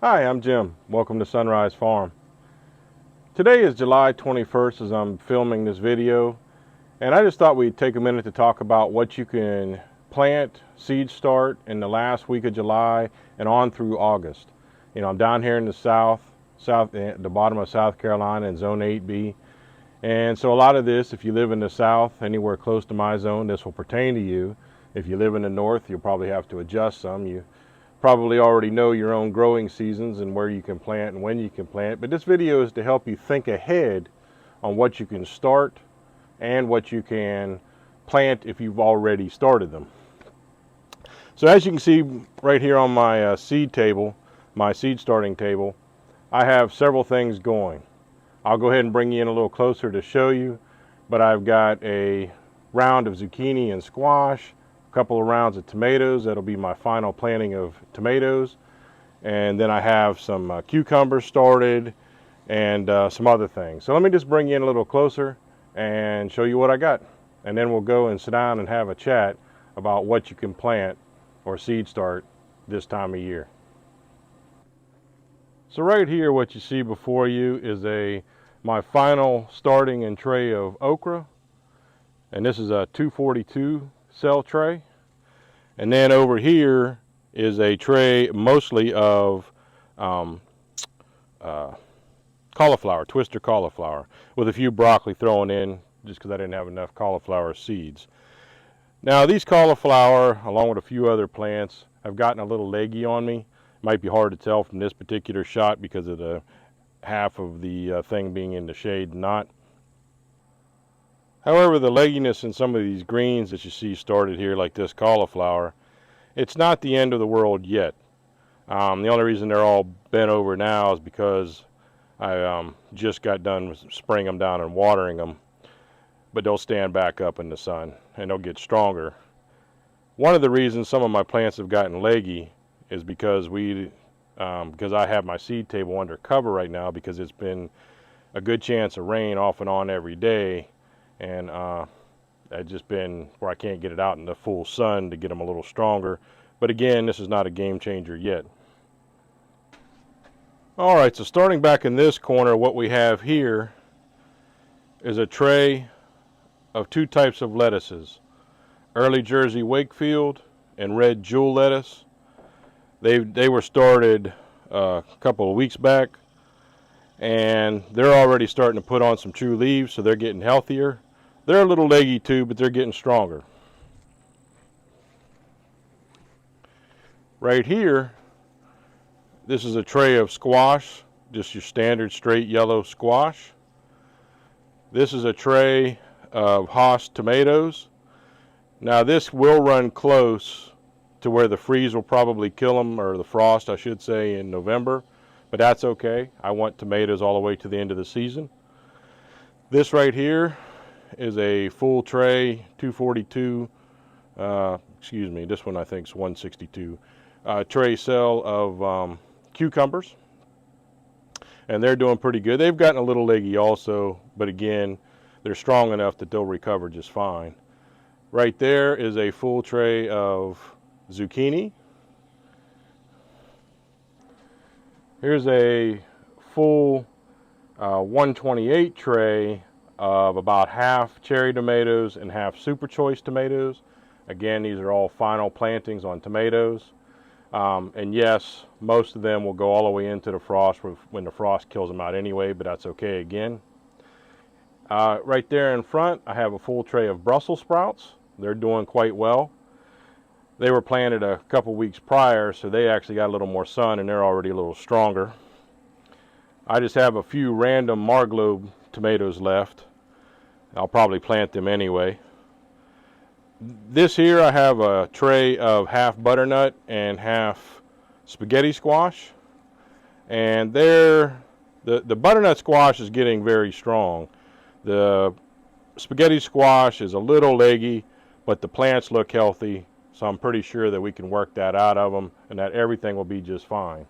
Hi, I'm Jim. Welcome to Sunrise Farm. Today is July 21st as I'm filming this video, and I just thought we'd take a minute to talk about what you can plant, seed start in the last week of July and on through August. I'm down here in the south at the bottom of South Carolina in Zone 8B. And so a lot of this, if you live in the south, anywhere close to my zone, this will pertain to you. If you live in the north, you'll probably have to adjust some. You probably already know your own growing seasons and where you can plant and when you can plant. But this video is to help you think ahead on what you can start and what you can plant if you've already started them. So as you can see right here on my seed table, my seed starting table, I have several things going. I'll go ahead and bring you in a little closer to show you, but I've got a round of zucchini and squash, a couple of rounds of tomatoes. That'll be my final planting of tomatoes. And then I have some cucumbers started and some other things. So let me just bring you in a little closer and show you what I got. And then we'll go and sit down and have a chat about what you can plant or seed start this time of year. So right here, what you see before you is my final starting and tray of okra, and this is a 242 cell tray. And then over here is a tray mostly of um, uh, cauliflower, twister cauliflower, with a few broccoli thrown in just because I didn't have enough cauliflower seeds. Now these cauliflower, along with a few other plants, have gotten a little leggy on me. It might be hard to tell from this particular shot because of the half of the thing being in the shade and not. However, the legginess in some of these greens that you see started here, like this cauliflower, it's not the end of the world yet. The only reason they're all bent over now is because I just got done spraying them down and watering them, but they'll stand back up in the sun and they'll get stronger. One of the reasons some of my plants have gotten leggy is because because I have my seed table under cover right now because it's been a good chance of rain off and on every day, and it's just been where I can't get it out in the full sun to get them a little stronger. But again, this is not a game changer yet. All right, so starting back in this corner, what we have here is a tray of two types of lettuces, early Jersey Wakefield and red jewel lettuce. They were started a couple of weeks back, and they're already starting to put on some true leaves, so they're getting healthier. They're a little leggy too, but they're getting stronger. Right here, this is a tray of squash, just your standard straight yellow squash. This is a tray of Hass tomatoes. Now this will run close to where the freeze will probably kill them, or the frost I should say, in November, but that's okay. I want tomatoes all the way to the end of the season. This right here is a full tray 242, this one I think is 162, tray cell of cucumbers, and they're doing pretty good. They've gotten a little leggy also, but again, they're strong enough that they'll recover just fine. Right there is a full tray of zucchini. Here's a full 128 tray of about half cherry tomatoes and half super choice tomatoes. Again, these are all final plantings on tomatoes. And yes, most of them will go all the way into the frost when the frost kills them out anyway, but that's okay again. Right there in front, I have a full tray of Brussels sprouts. They're doing quite well. They were planted a couple weeks prior, so they actually got a little more sun and they're already a little stronger. I just have a few random Marglobe tomatoes left. I'll probably plant them anyway. This here, I have a tray of half butternut and half spaghetti squash. And the butternut squash is getting very strong. The spaghetti squash is a little leggy, but the plants look healthy, so I'm pretty sure that we can work that out of them and that everything will be just fine.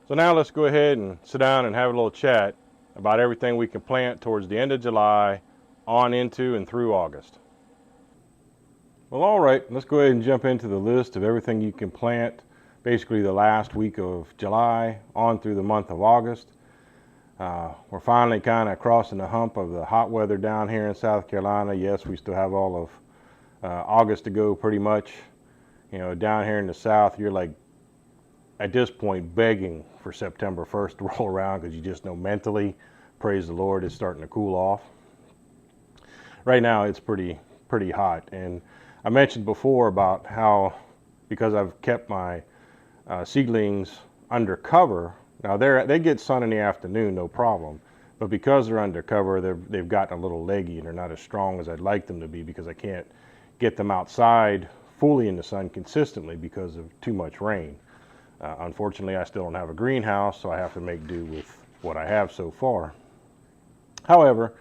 So now let's go ahead and sit down and have a little chat about everything we can plant towards the end of July on into and through August. Well, all right, let's go ahead and jump into the list of everything you can plant basically the last week of July on through the month of August. We're finally kind of crossing the hump of the hot weather down here in South Carolina. Yes, we still have all of August to go pretty much. You know, down here in the South, you're like, at this point, begging for September 1st to roll around because you just know mentally, praise the Lord, it's starting to cool off. Right now, it's pretty hot. And I mentioned before about how, because I've kept my seedlings under cover. Now they get sun in the afternoon, no problem, but because they're under cover, they've gotten a little leggy and they're not as strong as I'd like them to be because I can't get them outside fully in the sun consistently because of too much rain. Unfortunately, I still don't have a greenhouse, so I have to make do with what I have so far. However,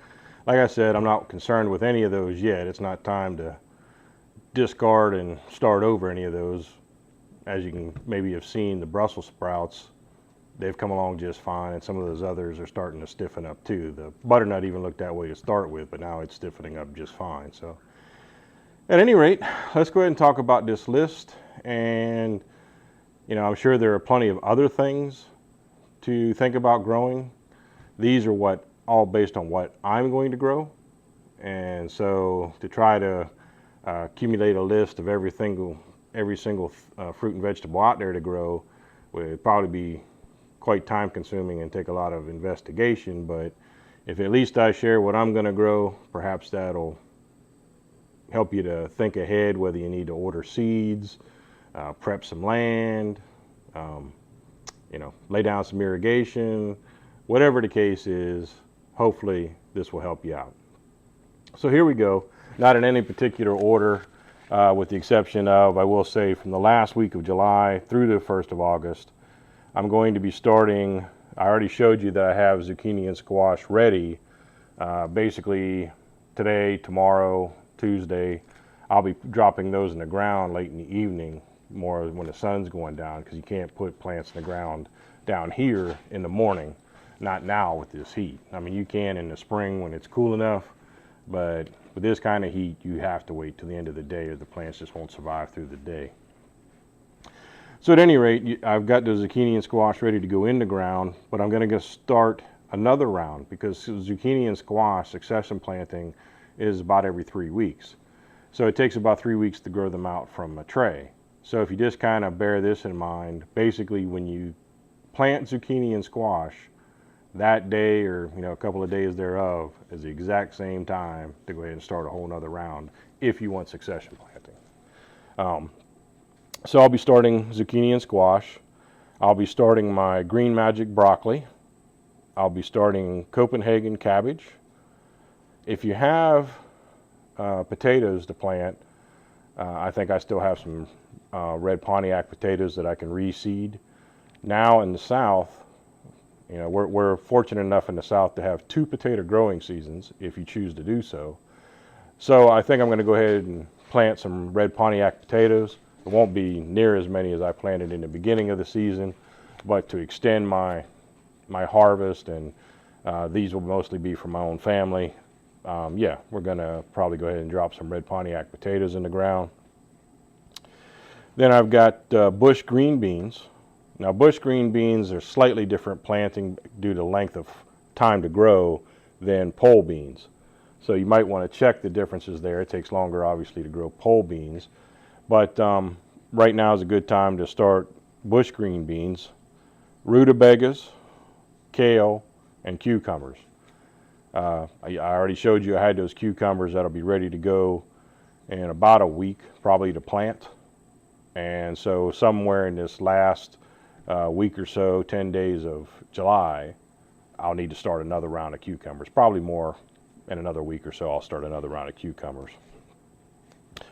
like I said, I'm not concerned with any of those yet. It's not time to discard and start over any of those. As you can maybe have seen, the Brussels sprouts, they've come along just fine, and some of those others are starting to stiffen up too. The butternut even looked that way to start with, but now it's stiffening up just fine. So at any rate, let's go ahead and talk about this list. And you know, I'm sure there are plenty of other things to think about growing. These are all based on what I'm going to grow. And so to try to accumulate a list of every single fruit and vegetable out there to grow would probably be quite time consuming and take a lot of investigation. But if at least I share what I'm going to grow, perhaps that'll help you to think ahead, whether you need to order seeds, prep some land, you know, lay down some irrigation, whatever the case is. Hopefully this will help you out. So here we go, not in any particular order, with the exception of, I will say, from the last week of July through the 1st of August, I'm going to be starting. I already showed you that I have zucchini and squash ready. Basically today, tomorrow, Tuesday, I'll be dropping those in the ground late in the evening, more when the sun's going down, because you can't put plants in the ground down here in the morning. Not now with this heat. I mean, you can in the spring when it's cool enough, but with this kind of heat, you have to wait till the end of the day or the plants just won't survive through the day. So at any rate, I've got the zucchini and squash ready to go in the ground, but I'm going to start another round because zucchini and squash succession planting is about every 3 weeks. So it takes about 3 weeks to grow them out from a tray. So if you just kind of bear this in mind, basically when you plant zucchini and squash, that day or a couple of days thereof is the exact same time to go ahead and start a whole nother round if you want succession planting. So I'll be starting zucchini and squash. I'll be starting my Green Magic broccoli. I'll be starting Copenhagen cabbage. If you have potatoes to plant, I think I still have some red Pontiac potatoes that I can reseed. Now in the South, we're fortunate enough in the South to have 2 potato growing seasons if you choose to do so. So I think I'm going to go ahead and plant some red Pontiac potatoes. It won't be near as many as I planted in the beginning of the season, but to extend my harvest, and these will mostly be for my own family. Yeah, we're going to probably go ahead and drop some red Pontiac potatoes in the ground. Then I've got bush green beans. Now, bush green beans are slightly different planting due to length of time to grow than pole beans. So you might want to check the differences there. It takes longer, obviously, to grow pole beans. But right now is a good time to start bush green beans, rutabagas, kale, and cucumbers. I already showed you I had those cucumbers that'll be ready to go in about a week, probably to plant. And so somewhere in this last week or so, 10 days of July, I'll need to start another round of cucumbers. Probably more in another week or so, I'll start another round of cucumbers.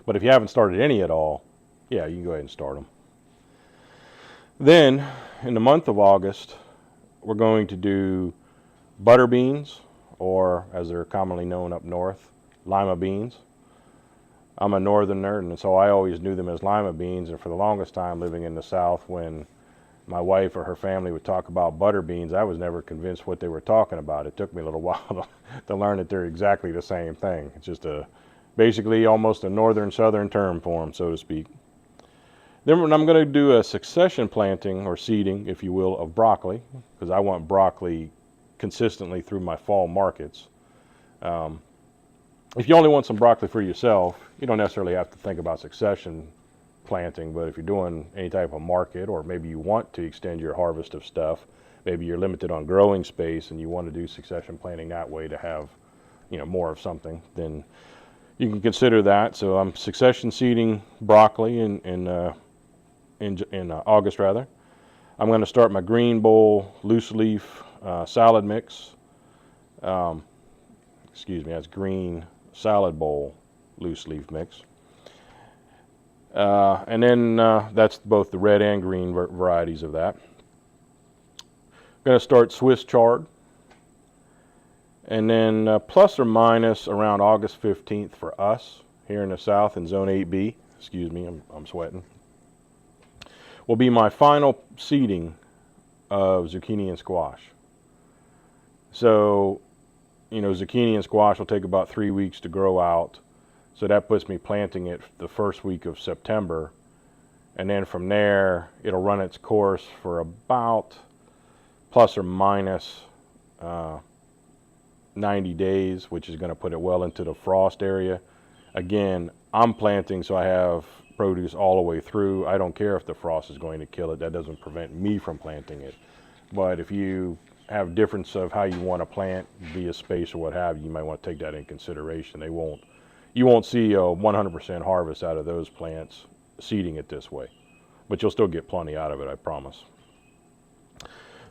But if you haven't started any at all, yeah, you can go ahead and start them. Then, in the month of August, we're going to do butter beans, or as they're commonly known up north, lima beans. I'm a northerner, and so I always knew them as lima beans, and for the longest time living in the South, when my wife or her family would talk about butter beans, I was never convinced what they were talking about. It took me a little while to learn that they're exactly the same thing. It's just basically almost a northern-southern term for them, so to speak. Then I'm going to do a succession planting or seeding, if you will, of broccoli, because I want broccoli consistently through my fall markets. If you only want some broccoli for yourself, you don't necessarily have to think about succession planting, but if you're doing any type of market, or maybe you want to extend your harvest of stuff, maybe you're limited on growing space and you want to do succession planting that way to have, more of something, then you can consider that. So I'm succession seeding broccoli in August rather. I'm going to start my green bowl loose leaf salad mix. That's green salad bowl loose leaf mix. And then that's both the red and green varieties of that. I'm going to start Swiss chard. And then plus or minus around August 15th for us here in the south in zone 8B. Excuse me, I'm sweating. Will be my final seeding of zucchini and squash. So, zucchini and squash will take about 3 weeks to grow out. So that puts me planting it the first week of September. And then from there, it'll run its course for about plus or minus 90 days, which is going to put it well into the frost area. Again, I'm planting so I have produce all the way through. I don't care if the frost is going to kill it. That doesn't prevent me from planting it. But if you have difference of how you want to plant via space or what have you, you might want to take that in consideration. You won't see a 100% harvest out of those plants seeding it this way, but you'll still get plenty out of it, I promise.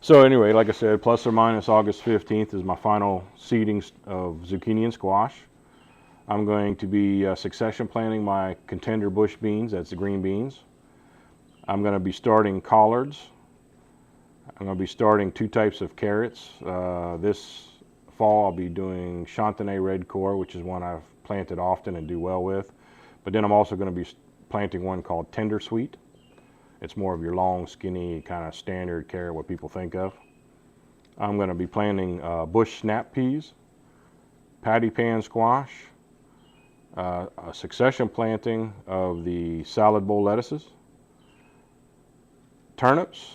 So anyway, like I said, plus or minus August 15th is my final seeding of zucchini and squash. I'm going to be succession planting my contender bush beans, that's the green beans. I'm going to be starting collards. I'm going to be starting 2 types of carrots. This fall I'll be doing Chantenay Red Core, which is one I've planted often and do well with. But then I'm also going to be planting one called Tender Sweet. It's more of your long, skinny, kind of standard carrot, what people think of. I'm going to be planting bush snap peas, patty pan squash, a succession planting of the salad bowl lettuces, turnips,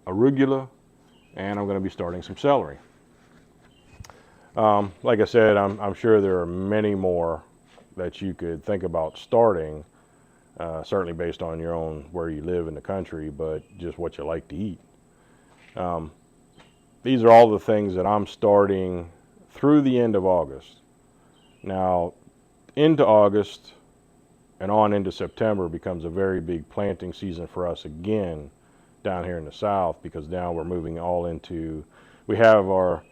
arugula, and I'm going to be starting some celery. Like I said, I'm sure there are many more that you could think about starting, certainly based on your own where you live in the country, but just what you like to eat. These are all the things that I'm starting through the end of August. Now, into August and on into September becomes a very big planting season for us again down here in the south, because now we're moving all into, we have our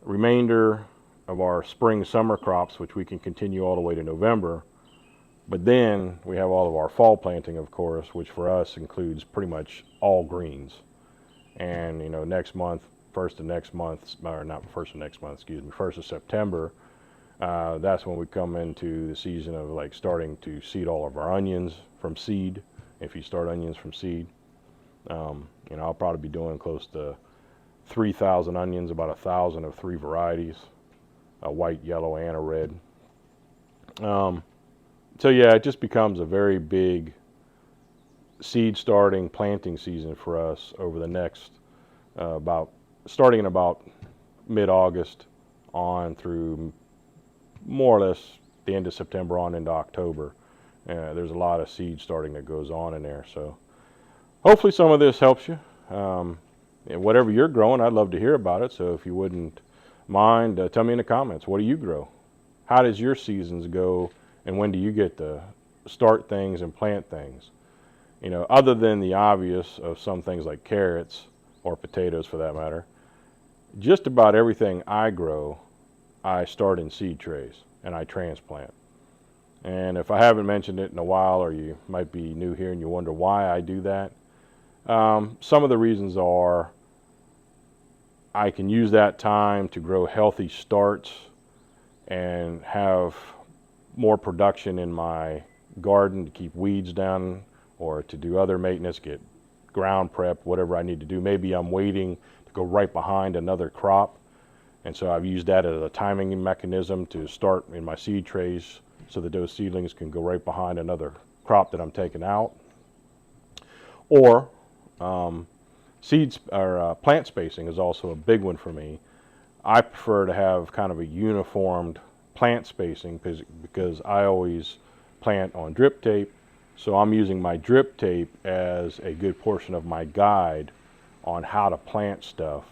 remainder of our spring summer crops, which we can continue all the way to November. But then we have all of our fall planting, of course, which for us includes pretty much all greens. And next month, first of September, that's when we come into the season of like starting to seed all of our onions from seed. If you start onions from seed, I'll probably be doing close to 3,000 onions, about 1,000 of 3 varieties, a white, yellow, and a red. So yeah, it just becomes a very big seed starting planting season for us over the next starting in about mid-August on through more or less the end of September on into October. There's a lot of seed starting that goes on in there. So hopefully some of this helps you. And whatever you're growing, I'd love to hear about it. So if you wouldn't mind, tell me in the comments, what do you grow? How does your seasons go? And when do you get to start things and plant things? Other than the obvious of some things like carrots or potatoes for that matter, just about everything I grow, I start in seed trays and I transplant. And if I haven't mentioned it in a while, or you might be new here and you wonder why I do that, some of the reasons are I can use that time to grow healthy starts and have more production in my garden to keep weeds down, or to do other maintenance, get ground prep, whatever I need to do. Maybe I'm waiting to go right behind another crop, and so I've used that as a timing mechanism to start in my seed trays so that those seedlings can go right behind another crop that I'm taking out. Or seeds or plant spacing is also a big one for me. I prefer to have kind of a uniformed plant spacing because I always plant on drip tape. So I'm using my drip tape as a good portion of my guide on how to plant stuff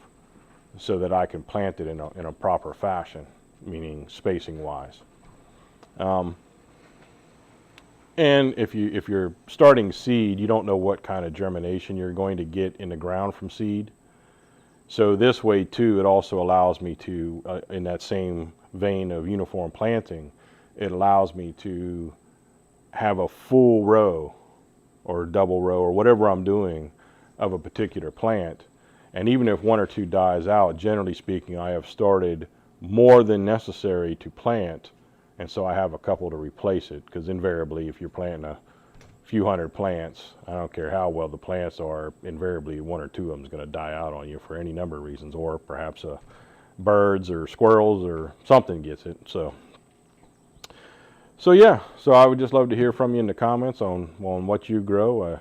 so that I can plant it in a proper fashion, meaning spacing wise. And if you're starting seed, you don't know what kind of germination you're going to get in the ground from seed. So this way too, it also allows me to, in that same vein of uniform planting, it allows me to have a full row or double row or whatever I'm doing of a particular plant. And even if one or two dies out, generally speaking, I have started more than necessary to plant. And so I have a couple to replace it, because invariably if you're planting a few hundred plants, I don't care how well the plants are, invariably one or two of them is going to die out on you for any number of reasons, or perhaps birds or squirrels or something gets it. So yeah, so I would just love to hear from you in the comments on what you grow.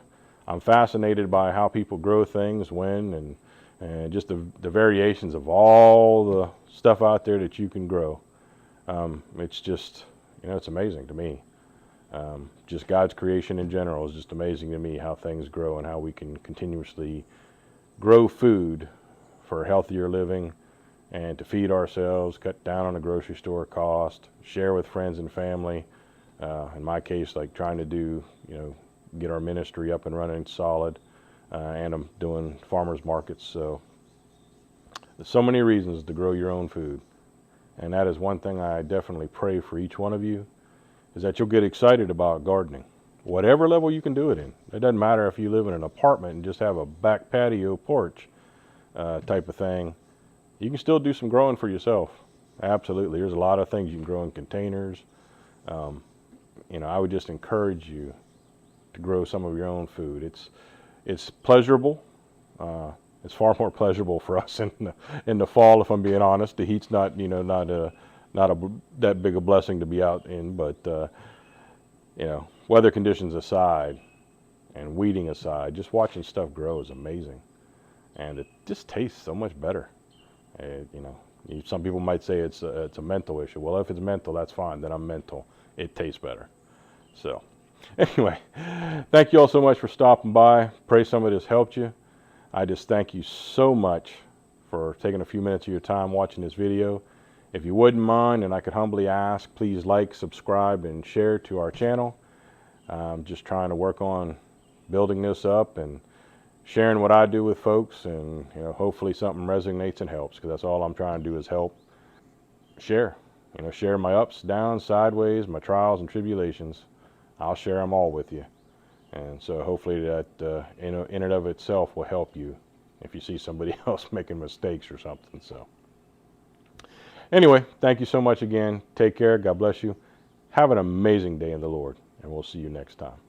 I'm fascinated by how people grow things, when, and just the variations of all the stuff out there that you can grow. It's just, it's amazing to me. Just God's creation in general is just amazing to me, how things grow and how we can continuously grow food for healthier living and to feed ourselves, cut down on the grocery store cost, share with friends and family. In my case, like trying to do, get our ministry up and running solid, and I'm doing farmers markets. So there's so many reasons to grow your own food. And that is one thing I definitely pray for each one of you, is that you'll get excited about gardening, whatever level you can do it in. It doesn't matter if you live in an apartment and just have a back patio porch type of thing. You can still do some growing for yourself. Absolutely. There's a lot of things you can grow in containers. I would just encourage you to grow some of your own food. It's pleasurable. It's far more pleasurable for us in the fall, if I'm being honest. The heat's not that big a blessing to be out in, but weather conditions aside and weeding aside, just watching stuff grow is amazing, and it just tastes so much better. Some people might say it's a mental issue. Well, if it's mental, that's fine. Then I'm mental. It tastes better. So, anyway, thank you all so much for stopping by. Pray some of this helped you. I just thank you so much for taking a few minutes of your time watching this video. If you wouldn't mind, and I could humbly ask, please like, subscribe, and share to our channel. I'm just trying to work on building this up and sharing what I do with folks, and hopefully something resonates and helps, because that's all I'm trying to do is help. Share my ups, downs, sideways, my trials and tribulations. I'll share them all with you. And so hopefully that in and of itself will help you if you see somebody else making mistakes or something. So anyway, thank you so much again. Take care. God bless you. Have an amazing day in the Lord, and we'll see you next time.